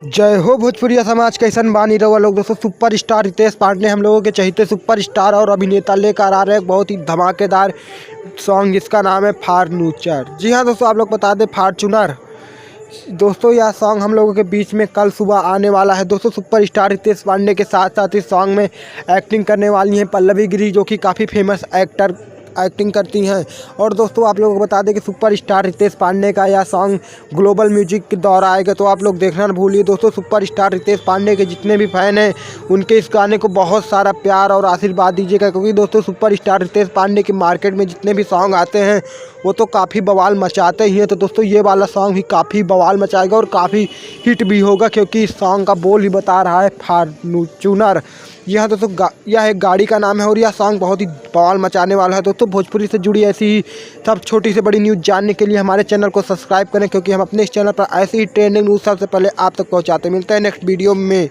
जय हो भोजपुरिया समाज, कैसन बानी रहुआ लोग। दोस्तों सुपर स्टार रितेश पांडे हम लोगों के चहेते सुपर स्टार और अभिनेता लेकर आ रहे हैं बहुत ही धमाकेदार सॉन्ग जिसका नाम है फार्चूनर। जी हाँ दोस्तों, आप लोग बता दें फार्चूनर दोस्तों यह सॉन्ग हम लोगों के बीच में कल सुबह आने वाला है। दोस्तों सुपर स्टार रितेश पांडे के साथ साथ इस सॉन्ग में एक्टिंग करने वाली हैं पल्लवी गिरी, जो कि काफ़ी फेमस एक्टिंग करती हैं। और दोस्तों आप लोगों को बता दें कि सुपर स्टार रितेश पांडे का यह सॉन्ग ग्लोबल म्यूजिक के दौर आएगा, तो आप लोग देखना ना भूलिए। दोस्तों सुपर स्टार रितेश पांडे के जितने भी फैन हैं उनके इस गाने को बहुत सारा प्यार और आशीर्वाद दीजिएगा, क्योंकि दोस्तों सुपर स्टार रितेश पांडे के मार्केट में जितने भी सॉन्ग आते हैं वो तो काफ़ी बवाल मचाते ही हैं। तो दोस्तों ये वाला सॉन्ग भी काफ़ी बवाल मचाएगा और काफ़ी हिट भी होगा, क्योंकि इस सॉन्ग का बोल ही बता रहा है फार्चूनर। यह दोस्तों यह एक गाड़ी का नाम है और यह सॉन्ग बहुत ही बवाल मचाने वाला है। दोस्तों भोजपुरी से जुड़ी ऐसी ही सब छोटी से बड़ी न्यूज़ जानने के लिए हमारे चैनल को सब्सक्राइब करें, क्योंकि हम अपने इस चैनल पर ऐसी ही ट्रेंडिंग न्यूज़ सबसे पहले आप तक पहुंचाते। मिलते हैं नेक्स्ट वीडियो में।